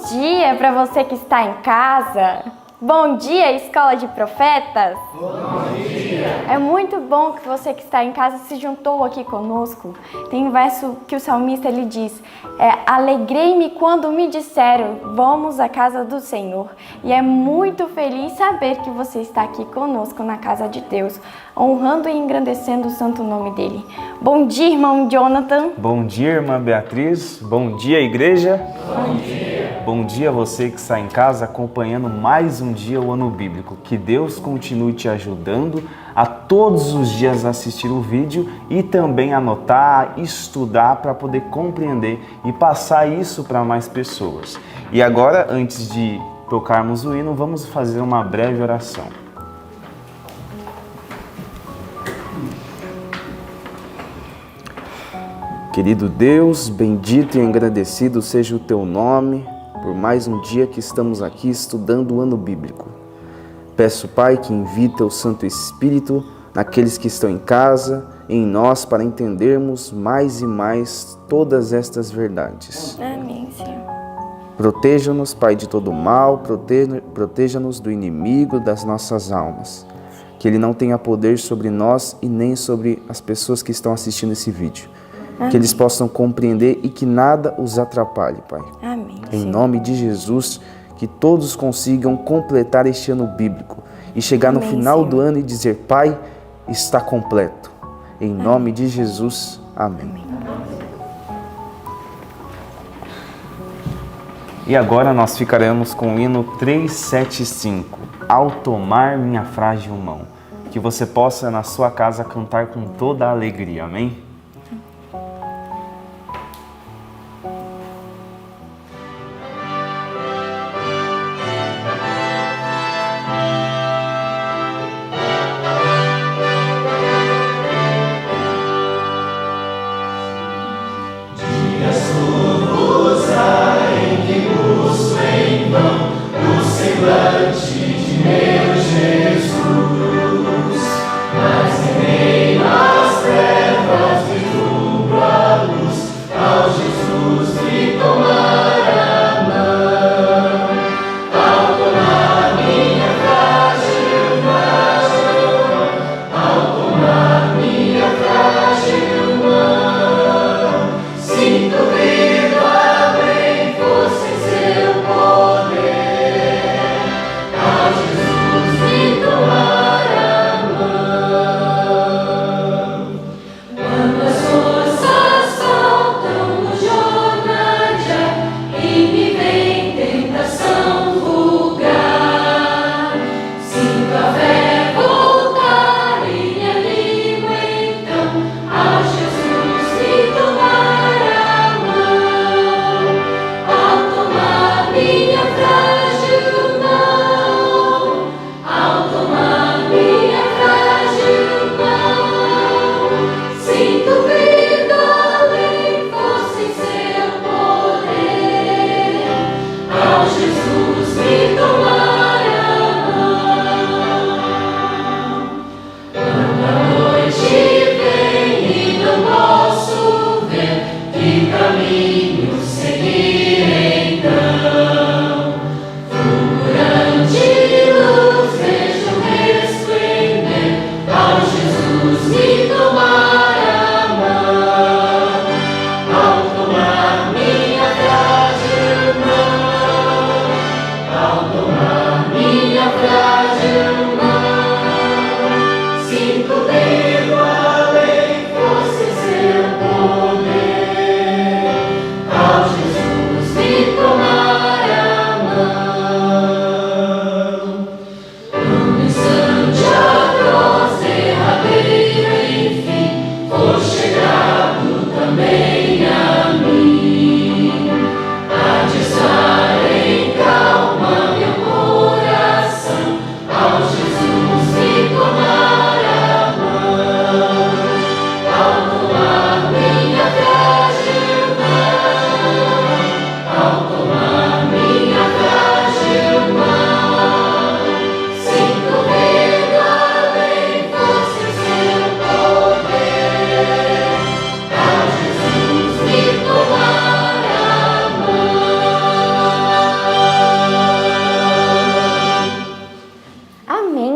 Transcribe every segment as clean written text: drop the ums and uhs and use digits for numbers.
dia para você que está em casa. Bom dia, Escola de Profetas. Bom dia. É muito bom que você que está em casa se juntou aqui conosco. Tem um verso que o salmista ele diz: alegrei-me quando me disseram, vamos à casa do Senhor. E é muito feliz saber que você está aqui conosco na casa de Deus, honrando e engrandecendo o santo nome dele. Bom dia, irmão Jonathan. Bom dia, irmã Beatriz. Bom dia, igreja. Bom dia. Bom dia a você que está em casa acompanhando mais um dia o Ano Bíblico. Que Deus continue te ajudando a todos os dias assistir o vídeo e também anotar, estudar para poder compreender e passar isso para mais pessoas. E agora, antes de tocarmos o hino, vamos fazer uma breve oração. Querido Deus, bendito e agradecido seja o Teu nome por mais um dia que estamos aqui estudando o Ano Bíblico. Peço, Pai, que invita o Santo Espírito naqueles que estão em casa, em nós, para entendermos mais e mais todas estas verdades. Amém, Senhor. Proteja-nos, Pai, de todo mal, proteja-nos do inimigo das nossas almas. Que ele não tenha poder sobre nós e nem sobre as pessoas que estão assistindo esse vídeo. Amém. Que eles possam compreender e que nada os atrapalhe, Pai. Amém. Em Senhor. nome de Jesus, que todos consigam completar este ano bíblico e chegar no final do ano e dizer: Pai, está completo. Em nome de Jesus, amém. E agora nós ficaremos com o hino 375, Ao Tomar Minha Frágil Mão. Que você possa na sua casa cantar com toda a alegria, amém? Nas trevas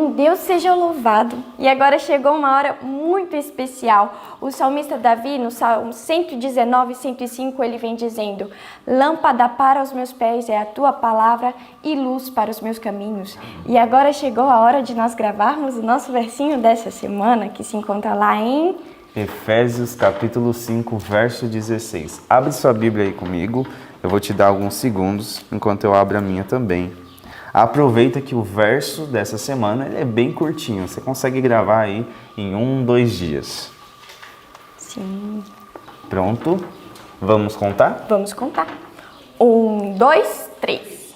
Amém. Deus seja louvado. E agora chegou uma hora muito especial. O salmista Davi, no Salmo 119, 105, ele vem dizendo: lâmpada para os meus pés é a tua palavra e luz para os meus caminhos. E agora chegou a hora de nós gravarmos o nosso versinho dessa semana, que se encontra lá em Efésios capítulo 5, verso 16. Abre sua Bíblia aí comigo. Eu vou te dar alguns segundos enquanto eu abro a minha também. Aproveita que o verso dessa semana ele é bem curtinho. Você consegue gravar aí em 2 dias. Sim. Pronto? Vamos contar? Vamos contar. 1, 2, 3.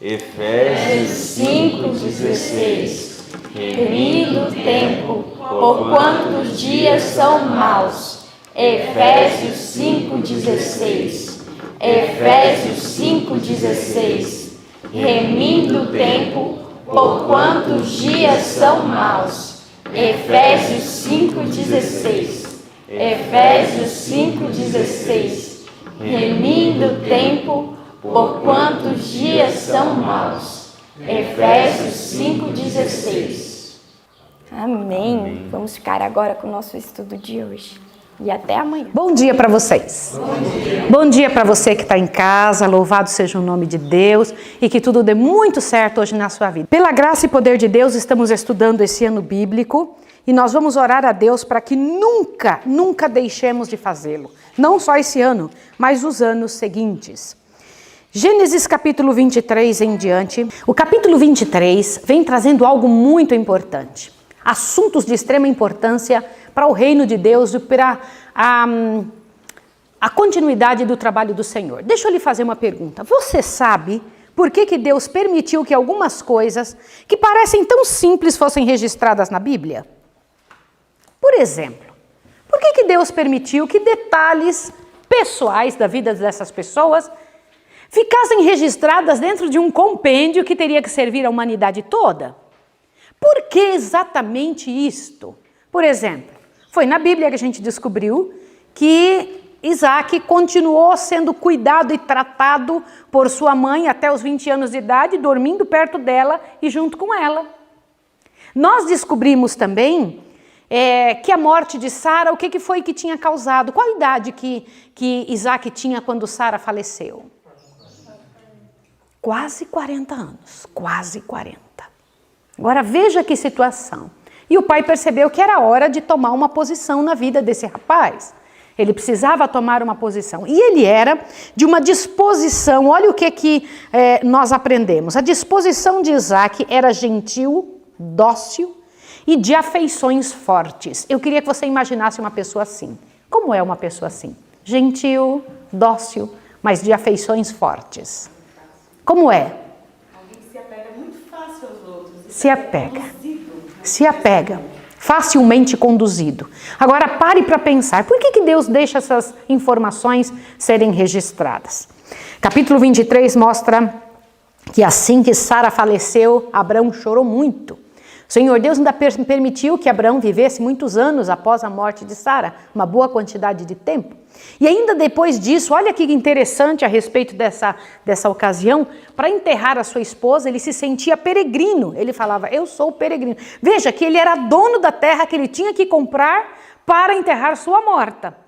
Efésios 5:16. Remindo o tempo, porquanto os dias são maus. Efésios 5:16. Efésios 5:16. Remindo o tempo, porquanto os dias são maus. Efésios 5:16. Efésios 5:16. Remindo o tempo, porquanto os dias são maus. Efésios 5:16. Amém. Vamos ficar agora com o nosso estudo de hoje. E até amanhã. Bom dia para vocês. Bom dia para você que está em casa. Louvado seja o nome de Deus e que tudo dê muito certo hoje na sua vida. Pela graça e poder de Deus, estamos estudando esse ano bíblico e nós vamos orar a Deus para que nunca deixemos de fazê-lo. Não só esse ano, mas os anos seguintes. Gênesis capítulo 23 em diante. O capítulo 23 vem trazendo algo muito importante. Assuntos de extrema importância para o reino de Deus e para a continuidade do trabalho do Senhor. Deixa eu lhe fazer uma pergunta. Você sabe por que Deus permitiu que algumas coisas que parecem tão simples fossem registradas na Bíblia? Por exemplo, por que Deus permitiu que detalhes pessoais da vida dessas pessoas ficassem registradas dentro de um compêndio que teria que servir à humanidade toda? Por que exatamente isto? Por exemplo, foi na Bíblia que a gente descobriu que Isaac continuou sendo cuidado e tratado por sua mãe até os 20 anos de idade, dormindo perto dela e junto com ela. Nós descobrimos também que a morte de Sara, o que foi que tinha causado? Qual a idade que Isaac tinha quando Sara faleceu? Quase 40 anos, quase 40. Agora veja que situação. E o pai percebeu que era hora de tomar uma posição na vida desse rapaz. Ele precisava tomar uma posição. E ele era de uma disposição, olha o que nós aprendemos. A disposição de Isaac era gentil, dócil e de afeições fortes. Eu queria que você imaginasse uma pessoa assim. Como é uma pessoa assim? Gentil, dócil, mas de afeições fortes. Como é? Alguém que se apega muito fácil aos outros. Se apega, facilmente conduzido. Agora pare para pensar, por que Deus deixa essas informações serem registradas? Capítulo 23 mostra que assim que Sara faleceu, Abrão chorou muito. O Senhor Deus ainda permitiu que Abrão vivesse muitos anos após a morte de Sara, uma boa quantidade de tempo. E ainda depois disso, olha que interessante a respeito dessa ocasião, para enterrar a sua esposa, ele se sentia peregrino. Ele falava, eu sou peregrino. Veja que ele era dono da terra que ele tinha que comprar para enterrar sua morta.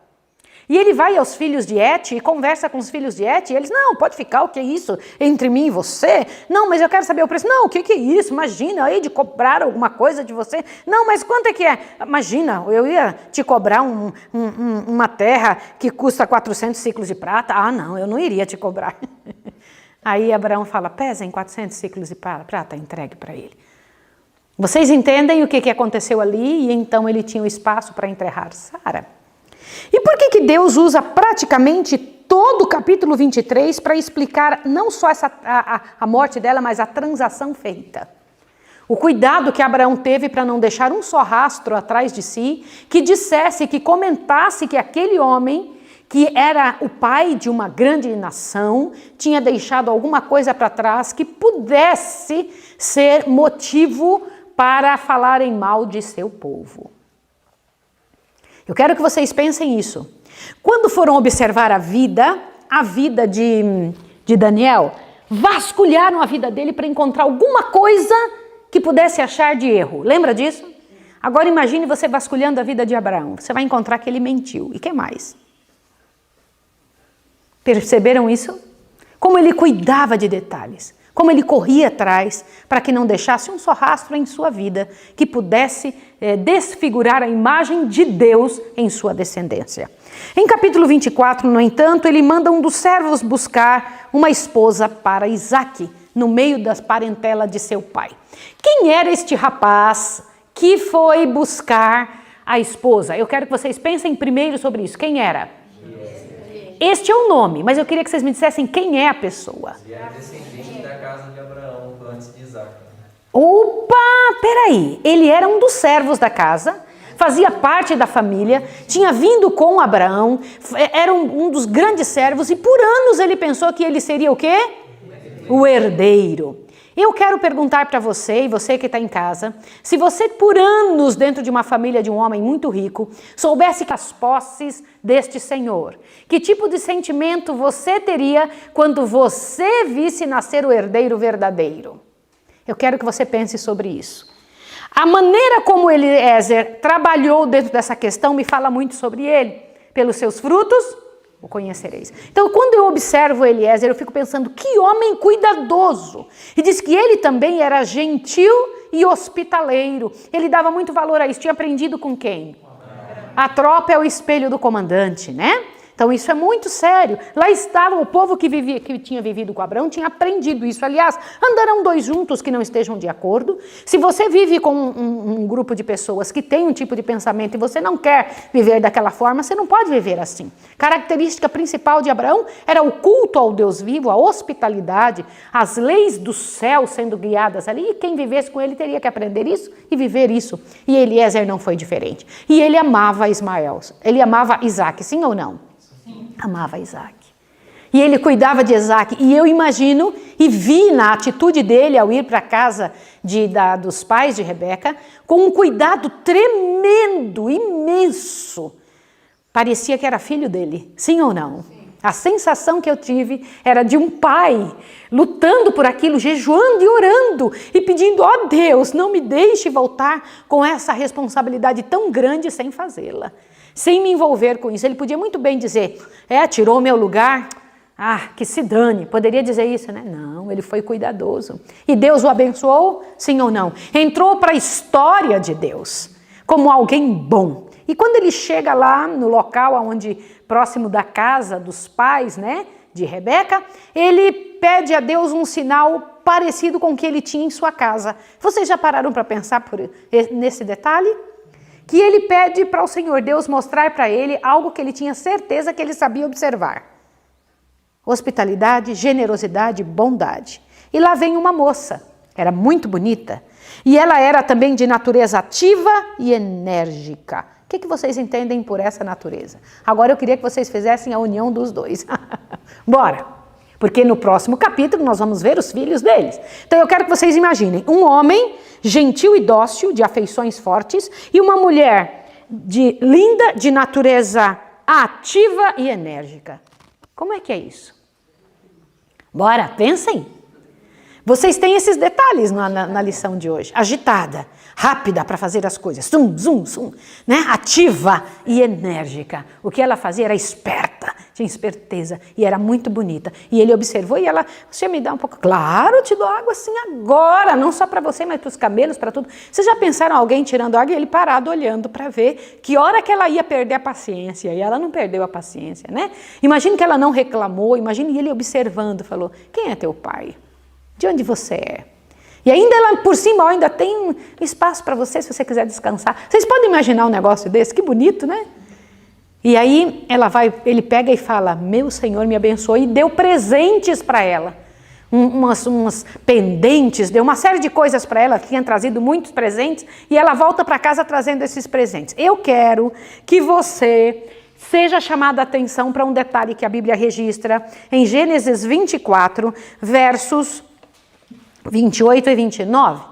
E ele vai aos filhos de Et e conversa com os filhos de Et, e eles, não, pode ficar, o que é isso? Entre mim e você? Não, mas eu quero saber o preço. Não, o que é isso? Imagina, aí de cobrar alguma coisa de você. Não, mas quanto é que é? Imagina, eu ia te cobrar uma terra que custa 400 ciclos de prata. Ah, não, eu não iria te cobrar. Aí Abraão fala, pesem 400 ciclos de prata, entregue para ele. Vocês entendem o que aconteceu ali? E então ele tinha o espaço para enterrar Sara. E por que Deus usa praticamente todo o capítulo 23 para explicar não só a morte dela, mas a transação feita? O cuidado que Abraão teve para não deixar um só rastro atrás de si, que dissesse, que comentasse que aquele homem, que era o pai de uma grande nação, tinha deixado alguma coisa para trás que pudesse ser motivo para falarem mal de seu povo. Eu quero que vocês pensem isso. Quando foram observar a vida de Daniel, vasculharam a vida dele para encontrar alguma coisa que pudesse achar de erro. Lembra disso? Agora imagine você vasculhando a vida de Abraão. Você vai encontrar que ele mentiu. E que mais? Perceberam isso? Como ele cuidava de detalhes. Como ele corria atrás para que não deixasse um só rastro em sua vida que pudesse desfigurar a imagem de Deus em sua descendência. Em capítulo 24, no entanto, ele manda um dos servos buscar uma esposa para Isaque, no meio das parentelas de seu pai. Quem era este rapaz que foi buscar a esposa? Eu quero que vocês pensem primeiro sobre isso. Quem era? Este é o nome, mas eu queria que vocês me dissessem quem é a pessoa. Ele era descendente da casa de Abraão, antes de Isaac. Opa, peraí. Ele era um dos servos da casa, fazia parte da família, tinha vindo com Abraão, era um dos grandes servos e por anos ele pensou que ele seria o quê? O herdeiro. Eu quero perguntar para você, e você que está em casa, se você por anos dentro de uma família de um homem muito rico, soubesse que as posses deste senhor, que tipo de sentimento você teria quando você visse nascer o herdeiro verdadeiro? Eu quero que você pense sobre isso. A maneira como Eliezer trabalhou dentro dessa questão me fala muito sobre ele. Pelos seus frutos o conhecereis. Então, quando eu observo Eliezer, eu fico pensando, que homem cuidadoso. E diz que ele também era gentil e hospitaleiro. Ele dava muito valor a isso. Tinha aprendido com quem? A tropa é o espelho do comandante, né? Então isso é muito sério. Lá estava o povo que tinha vivido com Abraão, tinha aprendido isso. Aliás, andarão dois juntos que não estejam de acordo. Se você vive com um grupo de pessoas que tem um tipo de pensamento e você não quer viver daquela forma, você não pode viver assim. Característica principal de Abraão era o culto ao Deus vivo, a hospitalidade, as leis do céu sendo guiadas ali. E quem vivesse com ele teria que aprender isso e viver isso. E Eliezer não foi diferente. E ele amava Ismael. Ele amava Isaque, sim ou não? Amava Isaac. E ele cuidava de Isaac. E eu imagino e vi na atitude dele ao ir para a casa dos pais de Rebeca, com um cuidado tremendo, imenso. Parecia que era filho dele, sim ou não? Sim. A sensação que eu tive era de um pai lutando por aquilo, jejuando e orando e pedindo, ó Deus, não me deixe voltar com essa responsabilidade tão grande sem fazê-la. Sem me envolver com isso. Ele podia muito bem dizer, tirou o meu lugar, que se dane. Poderia dizer isso, né? Não, ele foi cuidadoso. E Deus o abençoou, sim ou não? Entrou para a história de Deus como alguém bom. E quando ele chega lá no local onde, próximo da casa dos pais, né, de Rebeca, ele pede a Deus um sinal parecido com o que ele tinha em sua casa. Vocês já pararam para pensar nesse detalhe? Que ele pede para o Senhor Deus mostrar para ele algo que ele tinha certeza que ele sabia observar. Hospitalidade, generosidade, bondade. E lá vem uma moça, era muito bonita, e ela era também de natureza ativa e enérgica. O que vocês entendem por essa natureza? Agora eu queria que vocês fizessem a união dos dois. Bora! Porque no próximo capítulo nós vamos ver os filhos deles. Então eu quero que vocês imaginem um homem gentil e dócil, de afeições fortes, e uma mulher linda, de natureza ativa e enérgica. Como é que é isso? Bora, pensem. Vocês têm esses detalhes na lição de hoje. Agitada, rápida para fazer as coisas. Zum, zum, zum. Né? Ativa e enérgica. O que ela fazia era esperta, tinha esperteza e era muito bonita. E ele observou e ela, você me dá um pouco? Claro, eu te dou água assim agora. Não só para você, mas para os cabelos, para tudo. Vocês já pensaram alguém tirando água e ele parado olhando para ver que hora que ela ia perder a paciência. E ela não perdeu a paciência, né? Imagine que ela não reclamou. Imagine ele observando, falou, quem é teu pai? De onde você é? E ainda ela por cima ainda tem um espaço para você se você quiser descansar. Vocês podem imaginar um negócio desse? Que bonito, né? E aí ele pega e fala, meu Senhor me abençoe, e deu presentes para ela. Umas pendentes, deu uma série de coisas para ela, tinha trazido muitos presentes, e ela volta para casa trazendo esses presentes. Eu quero que você seja chamada a atenção para um detalhe que a Bíblia registra em Gênesis 24, versos 28 e 29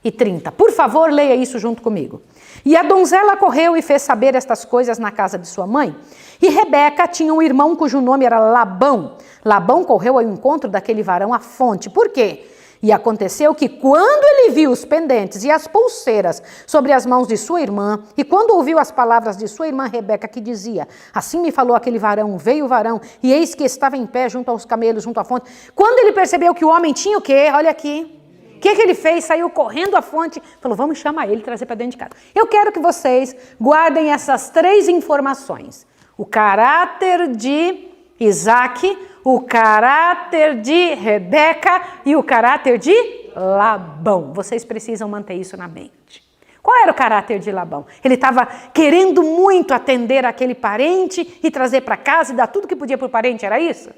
e 30. Por favor, leia isso junto comigo. E a donzela correu e fez saber estas coisas na casa de sua mãe. E Rebeca tinha um irmão cujo nome era Labão. Labão correu ao encontro daquele varão à fonte. Por quê? E aconteceu que quando ele viu os pendentes e as pulseiras sobre as mãos de sua irmã, e quando ouviu as palavras de sua irmã Rebeca, que dizia, assim me falou aquele varão, veio o varão, e eis que estava em pé junto aos camelos, junto à fonte. Quando ele percebeu que o homem tinha o quê? Olha aqui. O que ele fez? Saiu correndo à fonte, falou, vamos chamar ele e trazer para dentro de casa. Eu quero que vocês guardem essas 3 informações. O caráter de Isaac, o caráter de Rebeca e o caráter de Labão. Vocês precisam manter isso na mente. Qual era o caráter de Labão? Ele estava querendo muito atender aquele parente e trazer para casa e dar tudo que podia para o parente, era isso?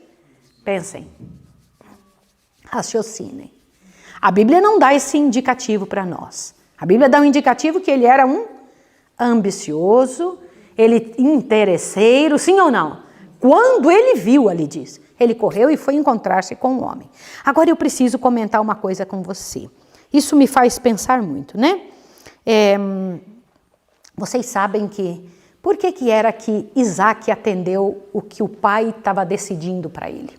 Pensem, raciocinem. A Bíblia não dá esse indicativo para nós. A Bíblia dá um indicativo que ele era um ambicioso, ele interesseiro, sim ou não? Quando ele viu, ali diz, ele correu e foi encontrar-se com o homem. Agora eu preciso comentar uma coisa com você. Isso me faz pensar muito, né? Vocês sabem que, por que era que Isaac atendeu o que o pai estava decidindo para ele?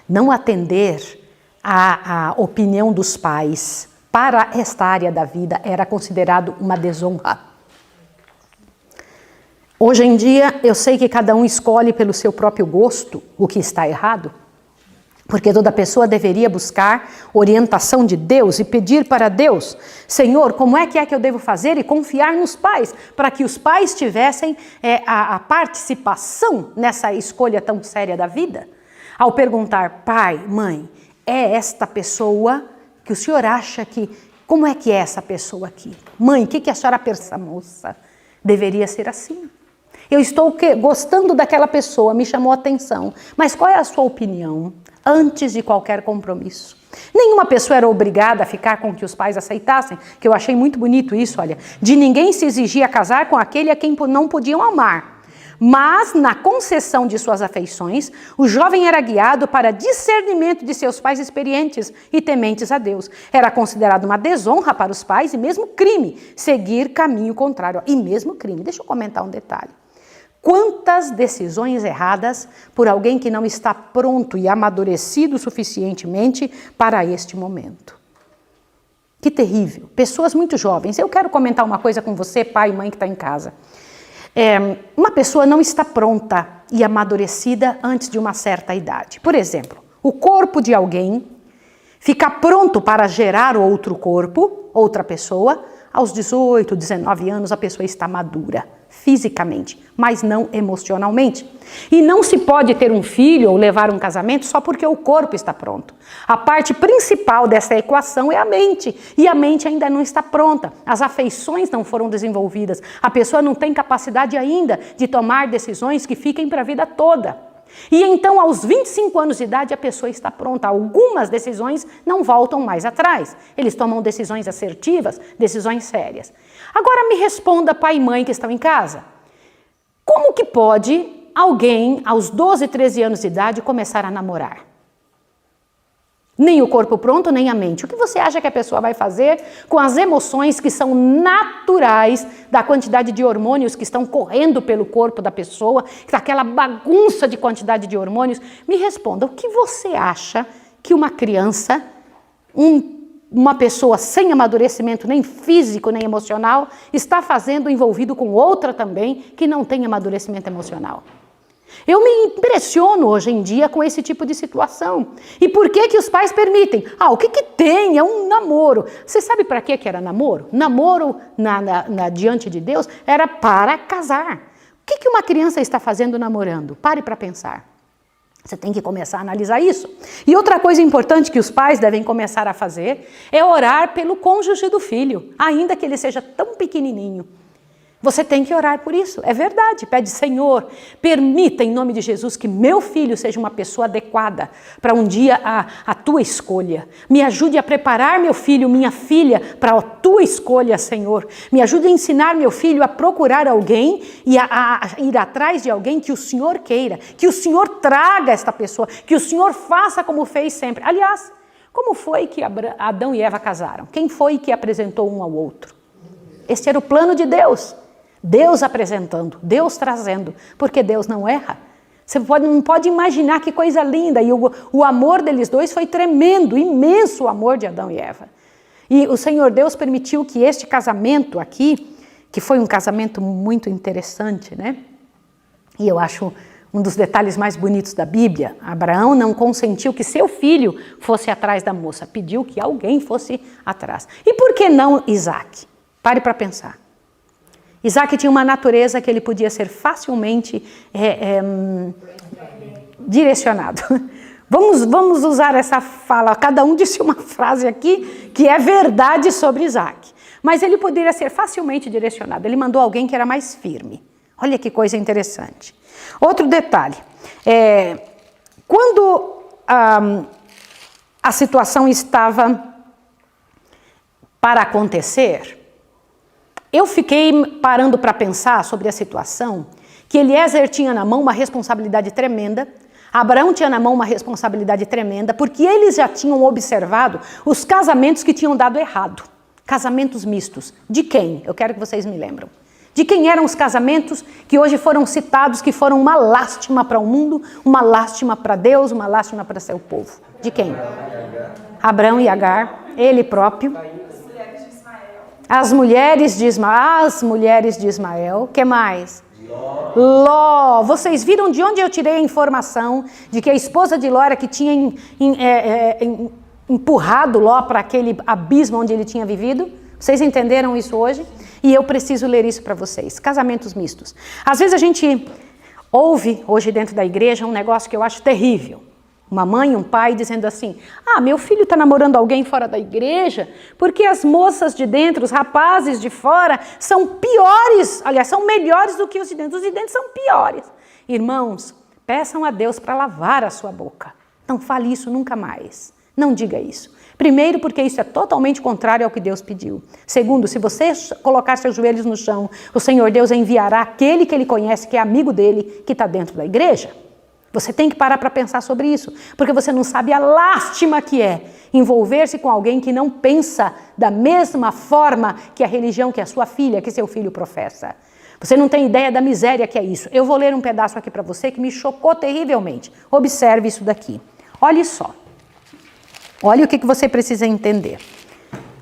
Não atender a opinião dos pais para esta área da vida era considerado uma desonra. Hoje em dia, eu sei que cada um escolhe pelo seu próprio gosto o que está errado, porque toda pessoa deveria buscar orientação de Deus e pedir para Deus, Senhor, como é que eu devo fazer? E confiar nos pais, para que os pais tivessem a participação nessa escolha tão séria da vida. Ao perguntar, pai, mãe, é esta pessoa que o senhor acha que... Como é que é essa pessoa aqui? Mãe, o que a senhora pensa, moça? Deveria ser assim. Eu estou gostando daquela pessoa, me chamou a atenção. Mas qual é a sua opinião antes de qualquer compromisso? Nenhuma pessoa era obrigada a ficar com o que os pais aceitassem, que eu achei muito bonito isso, olha. De ninguém se exigia casar com aquele a quem não podiam amar. Mas, na concessão de suas afeições, o jovem era guiado para discernimento de seus pais experientes e tementes a Deus. Era considerado uma desonra para os pais e mesmo crime seguir caminho contrário. E mesmo crime. Deixa eu comentar um detalhe. Quantas decisões erradas por alguém que não está pronto e amadurecido suficientemente para este momento. Que terrível. Pessoas muito jovens. Eu quero comentar uma coisa com você, pai e mãe que está em casa. Uma pessoa não está pronta e amadurecida antes de uma certa idade. Por exemplo, o corpo de alguém fica pronto para gerar outro corpo, outra pessoa. Aos 18, 19 anos a pessoa está madura, fisicamente, mas não emocionalmente. E não se pode ter um filho ou levar um casamento só porque o corpo está pronto. A parte principal dessa equação é a mente, e a mente ainda não está pronta. As afeições não foram desenvolvidas. A pessoa não tem capacidade ainda de tomar decisões que fiquem para a vida toda. E então, aos 25 anos de idade, a pessoa está pronta. Algumas decisões não voltam mais atrás. Eles tomam decisões assertivas, decisões sérias. Agora me responda, pai e mãe que estão em casa. Como que pode alguém, aos 12, 13 anos de idade, começar a namorar? Nem o corpo pronto, nem a mente. O que você acha que a pessoa vai fazer com as emoções que são naturais da quantidade de hormônios que estão correndo pelo corpo da pessoa, aquela bagunça de quantidade de hormônios? Me responda, o que você acha que uma criança, uma pessoa sem amadurecimento nem físico nem emocional, está fazendo envolvido com outra também que não tem amadurecimento emocional? Eu me impressiono hoje em dia com esse tipo de situação. E por que os pais permitem? O que tem? É um namoro. Você sabe para que era namoro? Namoro diante de Deus era para casar. O que uma criança está fazendo namorando? Pare para pensar. Você tem que começar a analisar isso. E outra coisa importante que os pais devem começar a fazer é orar pelo cônjuge do filho, ainda que ele seja tão pequenininho. Você tem que orar por isso, é verdade. Pede, Senhor, permita em nome de Jesus que meu filho seja uma pessoa adequada para um dia a tua escolha. Me ajude a preparar meu filho, minha filha, para a tua escolha, Senhor. Me ajude a ensinar meu filho a procurar alguém e a ir atrás de alguém que o Senhor queira. Que o Senhor traga esta pessoa, que o Senhor faça como fez sempre. Aliás, como foi que Adão e Eva casaram? Quem foi que apresentou um ao outro? Este era o plano de Deus. Deus apresentando, Deus trazendo, porque Deus não erra. Você não pode imaginar que coisa linda. E o amor deles dois foi tremendo, imenso o amor de Adão e Eva. E o Senhor Deus permitiu que este casamento aqui, que foi um casamento muito interessante, né? E eu acho um dos detalhes mais bonitos da Bíblia, Abraão não consentiu que seu filho fosse atrás da moça, pediu que alguém fosse atrás. E por que não Isaac? Pare para pensar. Isaac tinha uma natureza que ele podia ser facilmente direcionado. Vamos usar essa fala, cada um disse uma frase aqui que é verdade sobre Isaac. Mas ele poderia ser facilmente direcionado, ele mandou alguém que era mais firme. Olha que coisa interessante. Outro detalhe, quando a situação estava para acontecer, eu fiquei parando para pensar sobre a situação, que Eliezer tinha na mão uma responsabilidade tremenda, Abraão tinha na mão uma responsabilidade tremenda, porque eles já tinham observado os casamentos que tinham dado errado, casamentos mistos. De quem? Eu quero que vocês me lembram. De quem eram os casamentos que hoje foram citados, que foram uma lástima para o mundo, uma lástima para Deus, uma lástima para seu povo? De quem? Abraão e Agar, ele próprio. As mulheres de Ismael, que mais? Ló. Vocês viram de onde eu tirei a informação de que a esposa de Ló era que tinha empurrado Ló para aquele abismo onde ele tinha vivido? Vocês entenderam isso hoje? E eu preciso ler isso para vocês. Casamentos mistos. Às vezes a gente ouve hoje dentro da igreja um negócio que eu acho terrível. Uma mãe e um pai dizendo assim, meu filho está namorando alguém fora da igreja porque as moças de dentro, os rapazes de fora são piores, aliás, são melhores do que os de dentro são piores. Irmãos, peçam a Deus para lavar a sua boca. Não fale isso nunca mais. Não diga isso. Primeiro, porque isso é totalmente contrário ao que Deus pediu. Segundo, se você colocar seus joelhos no chão, o Senhor Deus enviará aquele que ele conhece, que é amigo dele, que está dentro da igreja. Você tem que parar para pensar sobre isso, porque você não sabe a lástima que é envolver-se com alguém que não pensa da mesma forma que a religião que a sua filha, que seu filho professa. Você não tem ideia da miséria que é isso. Eu vou ler um pedaço aqui para você que me chocou terrivelmente. Observe isso daqui. Olhe só. Olha o que você precisa entender.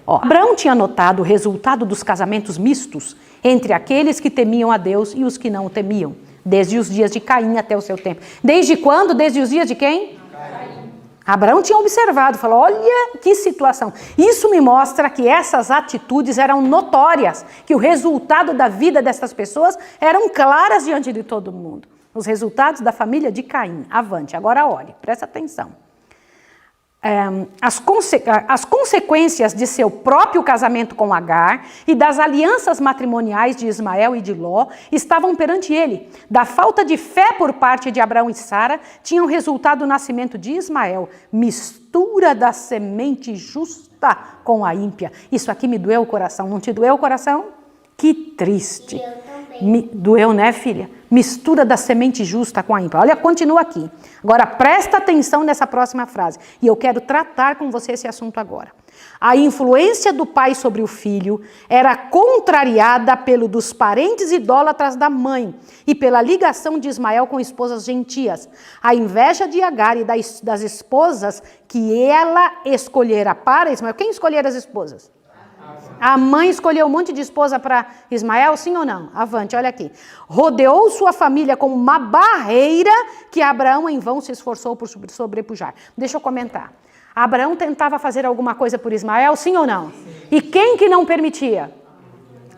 Abraão tinha notado o resultado dos casamentos mistos entre aqueles que temiam a Deus e os que não o temiam, desde os dias de Caim até o seu tempo. Desde quando? Desde os dias de quem? Caim. Abraão tinha observado, falou, olha que situação. Isso me mostra que essas atitudes eram notórias, que o resultado da vida dessas pessoas eram claras diante de todo mundo. Os resultados da família de Caim. Avante, agora olhe, presta atenção. As consequências de seu próprio casamento com Agar e das alianças matrimoniais de Ismael e de Ló estavam perante ele. Da falta de fé por parte de Abraão e Sara tinham resultado o nascimento de Ismael, mistura da semente justa com a ímpia. Isso aqui me doeu o coração, não te doeu o coração? Que triste. Doeu, né, filha? Mistura da semente justa com a ímpia. Olha, continua aqui. Agora, presta atenção nessa próxima frase. E eu quero tratar com você esse assunto agora. A influência do pai sobre o filho era contrariada pelo dos parentes idólatras da mãe e pela ligação de Ismael com esposas gentias. A inveja de Agar e das esposas que ela escolhera para Ismael. Quem escolhera as esposas? A mãe escolheu um monte de esposa para Ismael, sim ou não? Avante, olha aqui. Rodeou sua família como uma barreira que Abraão em vão se esforçou por sobrepujar. Deixa eu comentar. Abraão tentava fazer alguma coisa por Ismael, sim ou não? Sim. E quem que não permitia?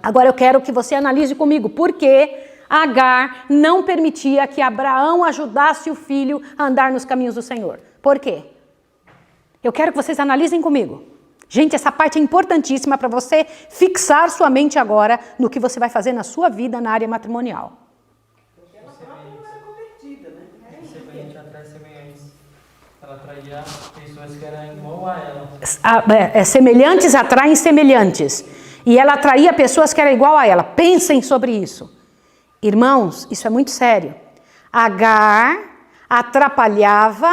Agora eu quero que você analise comigo. Por que Agar não permitia que Abraão ajudasse o filho a andar nos caminhos do Senhor? Por quê? Eu quero que vocês analisem comigo. Gente, essa parte é importantíssima para você fixar sua mente agora no que você vai fazer na sua vida na área matrimonial. Porque ela própria não era convertida, né? Semelhante atrai semelhantes. Ela atraía pessoas que eram igual a ela. Semelhantes atraem semelhantes. E ela atraía pessoas que eram igual a ela. Pensem sobre isso. Irmãos, isso é muito sério. Agar atrapalhava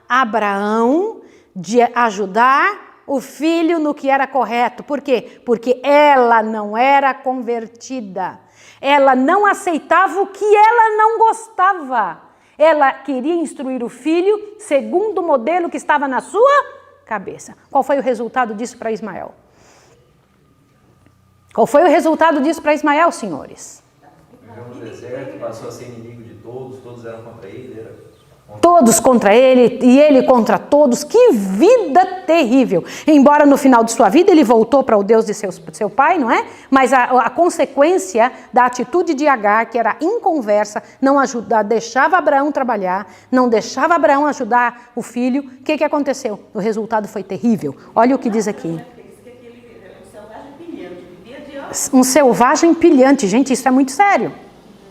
Abraão de ajudar o filho no que era correto. Por quê? Porque ela não era convertida. Ela não aceitava o que ela não gostava. Ela queria instruir o filho segundo o modelo que estava na sua cabeça. Qual foi o resultado disso para Ismael? Qual foi o resultado disso para Ismael, senhores? Viveu no deserto, passou a ser inimigo de todos, todos eram contra ele, Todos contra ele e ele contra todos. Que vida terrível! Embora no final de sua vida ele voltou para o Deus de seu pai, não é? Mas a consequência da atitude de Agar, que era inconversa, não ajudava, deixava Abraão trabalhar, não deixava Abraão ajudar o filho. O que aconteceu? O resultado foi terrível. Olha o que diz aqui. Um selvagem pilhante. Gente, isso é muito sério.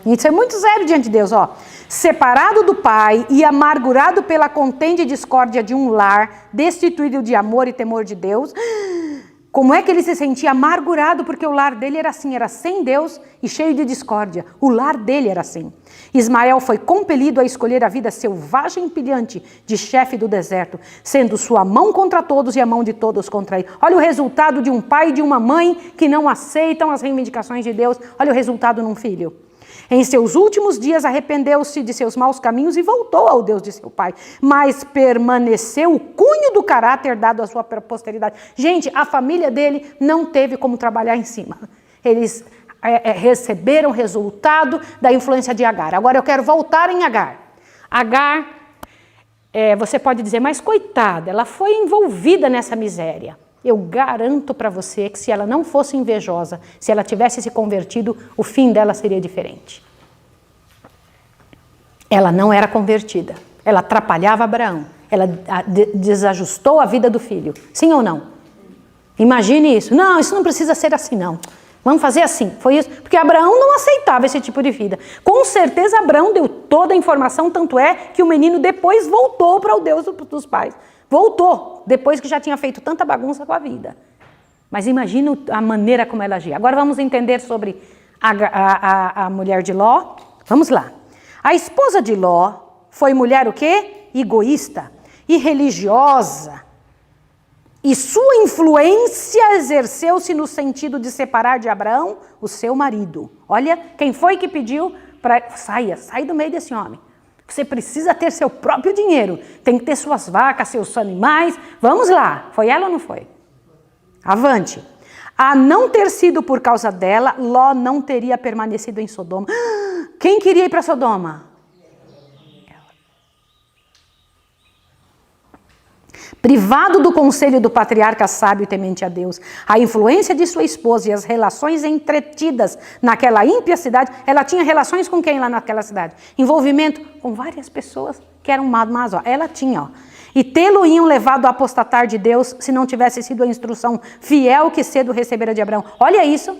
Isso é muito sério diante de Deus, ó. Separado do pai e amargurado pela contenda e discórdia de um lar, destituído de amor e temor de Deus. Como é que ele se sentia amargurado? Porque o lar dele era assim, era sem Deus e cheio de discórdia. O lar dele era assim. Ismael foi compelido a escolher a vida selvagem e pilhante de chefe do deserto, sendo sua mão contra todos e a mão de todos contra ele. Olha o resultado de um pai e de uma mãe que não aceitam as reivindicações de Deus. Olha o resultado num filho. Em seus últimos dias arrependeu-se de seus maus caminhos e voltou ao Deus de seu pai. Mas permaneceu o cunho do caráter dado à sua posteridade. Gente, a família dele não teve como trabalhar em cima. Eles receberam o resultado da influência de Agar. Agora eu quero voltar em Agar. Agar, você pode dizer, mas coitada, ela foi envolvida nessa miséria. Eu garanto para você que se ela não fosse invejosa, se ela tivesse se convertido, o fim dela seria diferente. Ela não era convertida. Ela atrapalhava Abraão. Ela desajustou a vida do filho. Sim ou não? Imagine isso. Não, isso não precisa ser assim, não. Vamos fazer assim. Foi isso. Porque Abraão não aceitava esse tipo de vida. Com certeza Abraão deu toda a informação, tanto é que o menino depois voltou para o Deus dos pais. Voltou, depois que já tinha feito tanta bagunça com a vida. Mas imagina a maneira como ela agia. Agora vamos entender sobre a mulher de Ló. Vamos lá. A esposa de Ló foi mulher o quê? Egoísta e religiosa. E sua influência exerceu-se no sentido de separar de Abraão o seu marido. Olha, quem foi que pediu para... Sai do meio desse homem. Você precisa ter seu próprio dinheiro. Tem que ter suas vacas, seus animais. Vamos lá. Foi ela ou não foi? Avante. A não ter sido por causa dela, Ló não teria permanecido em Sodoma. Quem queria ir para Sodoma? Privado do conselho do patriarca sábio e temente a Deus, a influência de sua esposa e as relações entretidas naquela ímpia cidade, ela tinha relações com quem lá naquela cidade? Envolvimento com várias pessoas que eram más, ó. Ela tinha, ó. E tê-lo iam levado a apostatar de Deus se não tivesse sido a instrução fiel que cedo recebera de Abraão. Olha isso.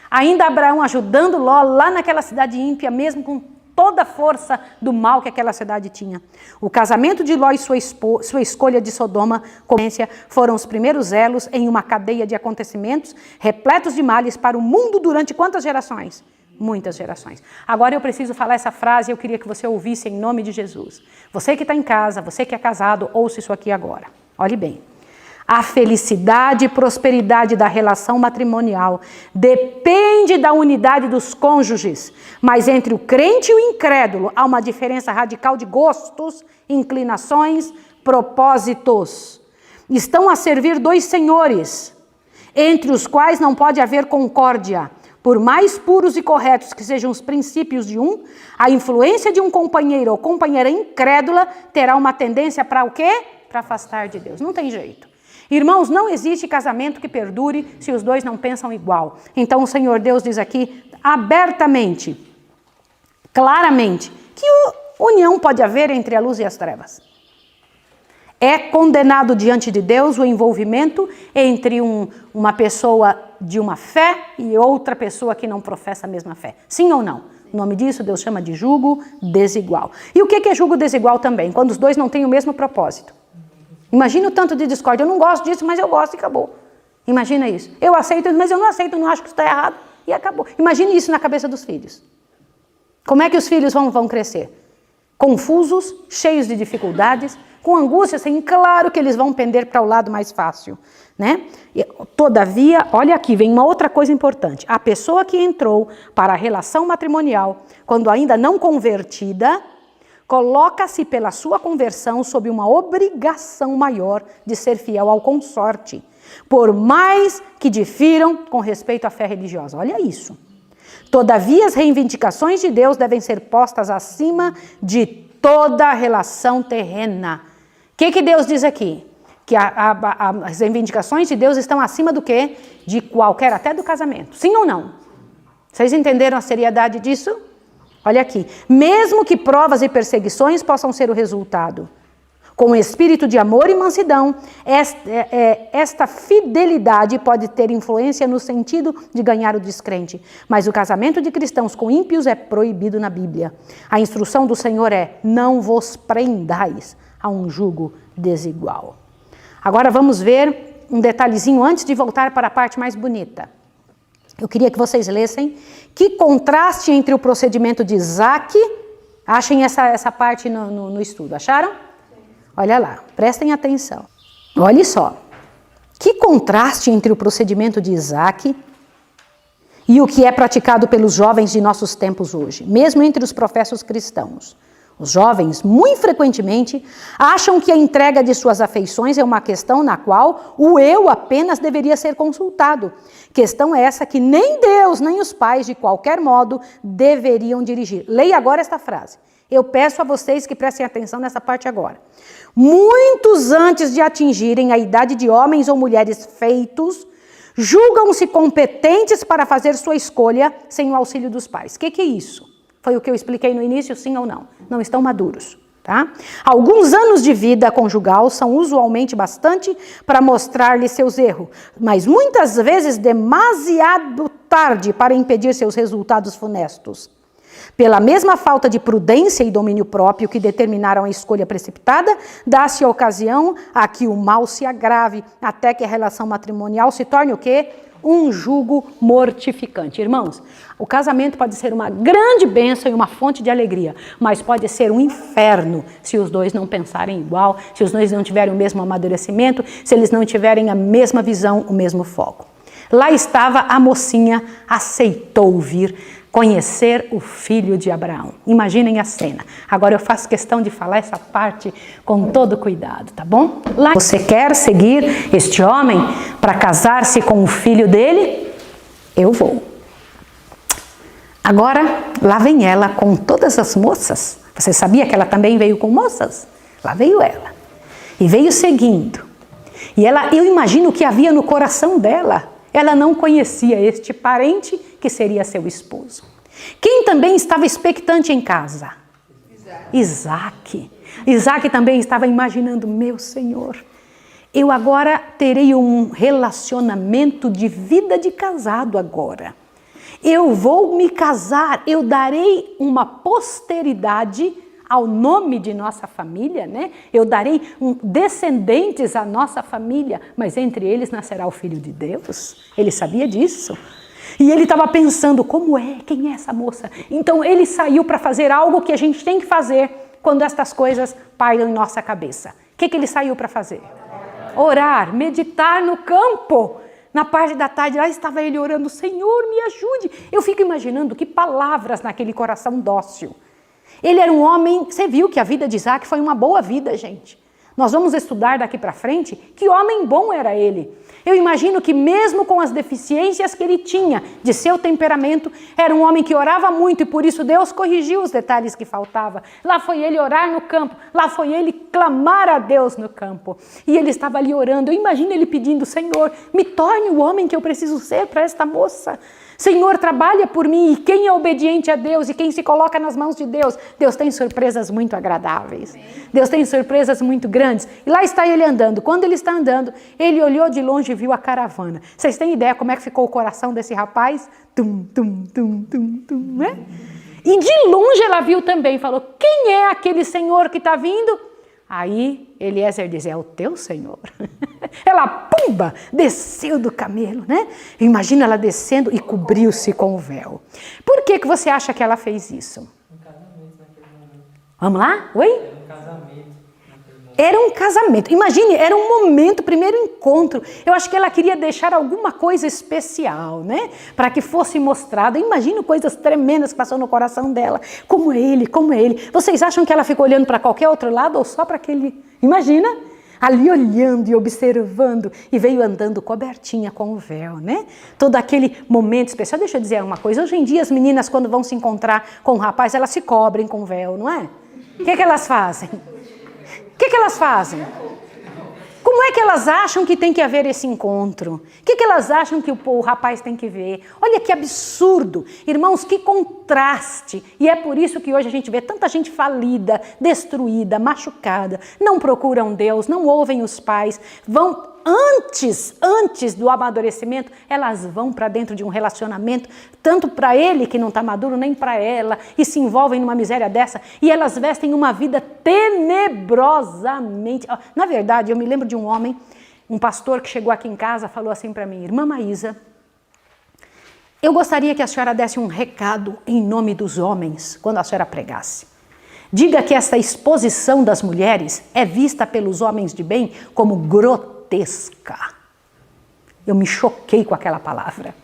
Ainda Abraão ajudando Ló lá naquela cidade ímpia, mesmo com toda a força do mal que aquela cidade tinha. O casamento de Ló e sua escolha de Sodoma foram os primeiros elos em uma cadeia de acontecimentos repletos de males para o mundo durante quantas gerações? Muitas gerações. Agora eu preciso falar essa frase e eu queria que você ouvisse em nome de Jesus. Você que está em casa, você que é casado, ouça isso aqui agora. Olhe bem. A felicidade e prosperidade da relação matrimonial depende da unidade dos cônjuges, mas entre o crente e o incrédulo há uma diferença radical de gostos, inclinações, propósitos. Estão a servir dois senhores, entre os quais não pode haver concórdia. Por mais puros e corretos que sejam os princípios de um, a influência de um companheiro ou companheira incrédula terá uma tendência para o quê? Para afastar de Deus. Não tem jeito. Irmãos, não existe casamento que perdure se os dois não pensam igual. Então o Senhor Deus diz aqui abertamente, claramente, que união pode haver entre a luz e as trevas. É condenado diante de Deus o envolvimento entre uma pessoa de uma fé e outra pessoa que não professa a mesma fé. Sim ou não? O nome disso Deus chama de jugo desigual. E o que é jugo desigual também? Quando os dois não têm o mesmo propósito. Imagina o tanto de discórdia. Eu não gosto disso, mas eu gosto e acabou. Imagina isso. Eu aceito, mas eu não aceito, não acho que isso está errado. E acabou. Imagine isso na cabeça dos filhos. Como é que os filhos vão crescer? Confusos, cheios de dificuldades, com angústia, assim, claro que eles vão pender para o lado mais fácil, né? E, todavia, olha aqui, vem uma outra coisa importante. A pessoa que entrou para a relação matrimonial, quando ainda não convertida, coloca-se pela sua conversão sob uma obrigação maior de ser fiel ao consorte, por mais que difiram com respeito à fé religiosa. Olha isso. Todavia, as reivindicações de Deus devem ser postas acima de toda a relação terrena. O que Deus diz aqui? Que as reivindicações de Deus estão acima do quê? De qualquer, até do casamento. Sim ou não? Vocês entenderam a seriedade disso? Olha aqui. Mesmo que provas e perseguições possam ser o resultado, com espírito de amor e mansidão, esta fidelidade pode ter influência no sentido de ganhar o descrente. Mas o casamento de cristãos com ímpios é proibido na Bíblia. A instrução do Senhor é: não vos prendais a um jugo desigual. Agora vamos ver um detalhezinho antes de voltar para a parte mais bonita. Eu queria que vocês lessem que contraste entre o procedimento de Isaac. Achem essa parte no estudo, acharam? Olha lá, prestem atenção. Olha só, que contraste entre o procedimento de Isaac e o que é praticado pelos jovens de nossos tempos hoje, mesmo entre os professos cristãos. Os jovens, muito frequentemente, acham que a entrega de suas afeições é uma questão na qual o eu apenas deveria ser consultado. Questão essa que nem Deus, nem os pais, de qualquer modo, deveriam dirigir. Leia agora esta frase. Eu peço a vocês que prestem atenção nessa parte agora. Muitos antes de atingirem a idade de homens ou mulheres feitos, julgam-se competentes para fazer sua escolha sem o auxílio dos pais. O que é isso? Foi o que eu expliquei no início, sim ou não? Não estão maduros, tá? Alguns anos de vida conjugal são usualmente bastante para mostrar-lhe seus erros, mas muitas vezes demasiado tarde para impedir seus resultados funestos. Pela mesma falta de prudência e domínio próprio que determinaram a escolha precipitada, dá-se a ocasião a que o mal se agrave, até que a relação matrimonial se torne o quê? Um jugo mortificante. Irmãos, o casamento pode ser uma grande bênção e uma fonte de alegria, mas pode ser um inferno se os dois não pensarem igual, se os dois não tiverem o mesmo amadurecimento, se eles não tiverem a mesma visão, o mesmo foco. Lá estava a mocinha, aceitou vir conhecer o filho de Abraão. Imaginem a cena. Agora eu faço questão de falar essa parte com todo cuidado, tá bom? Lá você quer seguir este homem para casar-se com o filho dele? Eu vou. Agora, lá vem ela com todas as moças. Você sabia que ela também veio com moças? Lá veio ela. E veio seguindo. E eu imagino o que havia no coração dela. Ela não conhecia este parente que seria seu esposo. Quem também estava expectante em casa? Isaac. Isaac também estava imaginando: meu Senhor, eu agora terei um relacionamento de vida de casado agora. Eu vou me casar, eu darei uma posteridade ao nome de nossa família, né? Eu darei descendentes à nossa família, mas entre eles nascerá o Filho de Deus. Ele sabia disso. E ele estava pensando: como é? Quem é essa moça? Então ele saiu para fazer algo que a gente tem que fazer quando estas coisas pairam em nossa cabeça. O que ele saiu para fazer? Orar, meditar no campo. Na parte da tarde, lá estava ele orando: Senhor, me ajude. Eu fico imaginando que palavras naquele coração dócil. Ele era um homem, você viu que a vida de Isaac foi uma boa vida, gente. Nós vamos estudar daqui para frente que homem bom era ele. Eu imagino que mesmo com as deficiências que ele tinha de seu temperamento, era um homem que orava muito e por isso Deus corrigiu os detalhes que faltavam. Lá foi ele orar no campo, lá foi ele clamar a Deus no campo. E ele estava ali orando. Eu imagino ele pedindo: Senhor, me torne o homem que eu preciso ser para esta moça. Senhor, trabalha por mim. E quem é obediente a Deus e quem se coloca nas mãos de Deus, Deus tem surpresas muito agradáveis. Deus tem surpresas muito grandes. E lá está ele andando. Quando ele está andando, ele olhou de longe e viu a caravana. Vocês têm ideia como é que ficou o coração desse rapaz? Tum, tum, tum, tum, tum, né? E de longe ela viu também, falou: quem é aquele senhor que está vindo? Aí Eliezer diz: é o teu Senhor. Ela, pumba, desceu do camelo, né? Imagina ela descendo e cobriu-se com o véu. Por que você acha que ela fez isso? Um casamento naquele momento. Vamos lá? Oi? Era um casamento naquele momento. Era um casamento. Imagine, era um momento, primeiro encontro. Eu acho que ela queria deixar alguma coisa especial, né? Para que fosse mostrado. Imagino coisas tremendas que passou no coração dela. Como é ele, como é ele. Vocês acham que ela ficou olhando para qualquer outro lado ou só para aquele? Imagina, ali olhando e observando. E veio andando cobertinha com o véu, né? Todo aquele momento especial. Deixa eu dizer uma coisa. Hoje em dia as meninas, quando vão se encontrar com um rapaz, elas se cobrem com o véu, não é? O que elas fazem? O que elas fazem? Como é que elas acham que tem que haver esse encontro? O que elas acham que o rapaz tem que ver? Olha que absurdo. Irmãos, que contraste. E é por isso que hoje a gente vê tanta gente falida, destruída, machucada. Não procuram Deus, não ouvem os pais. Vão antes do amadurecimento, elas vão para dentro de um relacionamento, tanto para ele que não está maduro, nem para ela, e se envolvem numa miséria dessa, e elas vestem uma vida tenebrosamente. Na verdade, eu me lembro de um homem, um pastor que chegou aqui em casa, falou assim para mim: irmã Maísa, eu gostaria que a senhora desse um recado em nome dos homens, quando a senhora pregasse. Diga que essa exposição das mulheres é vista pelos homens de bem como grotesca. Eu me choquei com aquela palavra.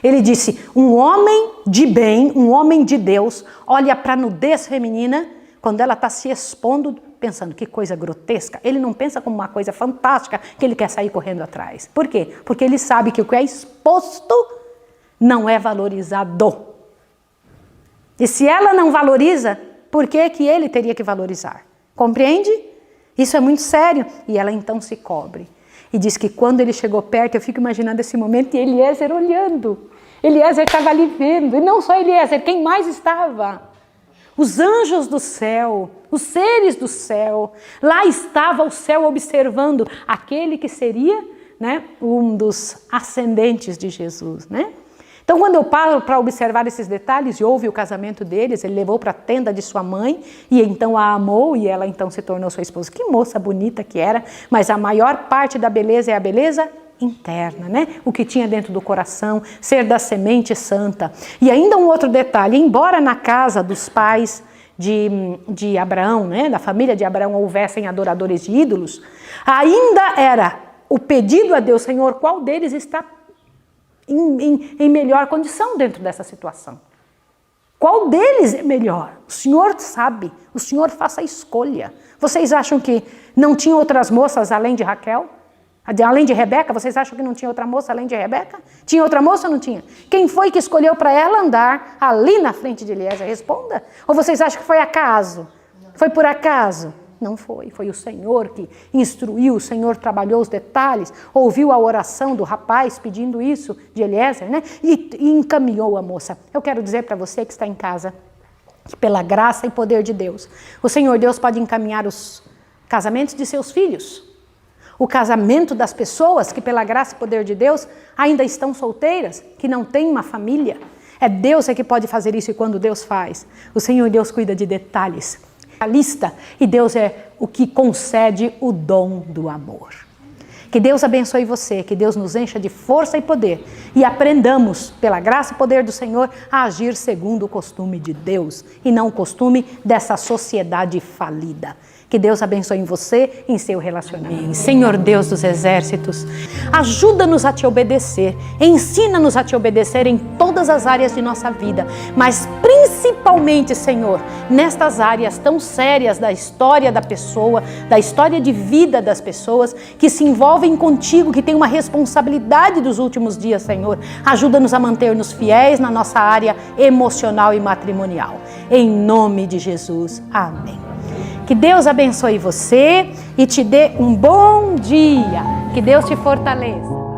Ele disse: um homem de bem, um homem de Deus, olha para a nudez feminina quando ela está se expondo, pensando que coisa grotesca. Ele não pensa como uma coisa fantástica que ele quer sair correndo atrás. Por quê? Porque ele sabe que o que é exposto não é valorizado. E se ela não valoriza, por que que ele teria que valorizar? Compreende? Isso é muito sério. E ela então se cobre. E diz que quando ele chegou perto, eu fico imaginando esse momento, e Eliezer olhando. Eliezer estava ali vendo. E não só Eliezer, quem mais estava? Os anjos do céu, os seres do céu. Lá estava o céu observando aquele que seria, né, um dos ascendentes de Jesus, né? Então, quando eu paro para observar esses detalhes e houve o casamento deles, ele levou para a tenda de sua mãe e então a amou e ela então se tornou sua esposa. Que moça bonita que era, mas a maior parte da beleza é a beleza interna, né? O que tinha dentro do coração, ser da semente santa. E ainda um outro detalhe, embora na casa dos pais de Abraão, né, da família de Abraão, houvessem adoradores de ídolos, ainda era o pedido a Deus: Senhor, qual deles está em melhor condição dentro dessa situação? Qual deles é melhor? O Senhor sabe, o Senhor faça a escolha. Vocês acham que não tinha outras moças além de Raquel? Além de Rebeca? Vocês acham que não tinha outra moça além de Rebeca? Tinha outra moça ou não tinha? Quem foi que escolheu para ela andar ali na frente de Eliezer? Responda. Ou vocês acham que foi acaso? Foi por acaso? Não foi, foi o Senhor que instruiu, o Senhor trabalhou os detalhes, ouviu a oração do rapaz pedindo isso de Eliezer, né? E encaminhou a moça. Eu quero dizer para você que está em casa, que pela graça e poder de Deus, o Senhor Deus pode encaminhar os casamentos de seus filhos, o casamento das pessoas que pela graça e poder de Deus ainda estão solteiras, que não têm uma família. É Deus que pode fazer isso, e quando Deus faz, o Senhor Deus cuida de detalhes. A lista, e Deus é o que concede o dom do amor. Que Deus abençoe você, que Deus nos encha de força e poder e aprendamos, pela graça e poder do Senhor, a agir segundo o costume de Deus e não o costume dessa sociedade falida. Que Deus abençoe em você, em seu relacionamento. Senhor Deus dos exércitos, ajuda-nos a te obedecer, ensina-nos a te obedecer em todas as áreas de nossa vida, mas principalmente, Senhor, nestas áreas tão sérias da história da pessoa, da história de vida das pessoas que se envolvem contigo, que têm uma responsabilidade dos últimos dias, Senhor. Ajuda-nos a manter-nos fiéis na nossa área emocional e matrimonial. Em nome de Jesus. Amém. Que Deus abençoe você e te dê um bom dia. Que Deus te fortaleça.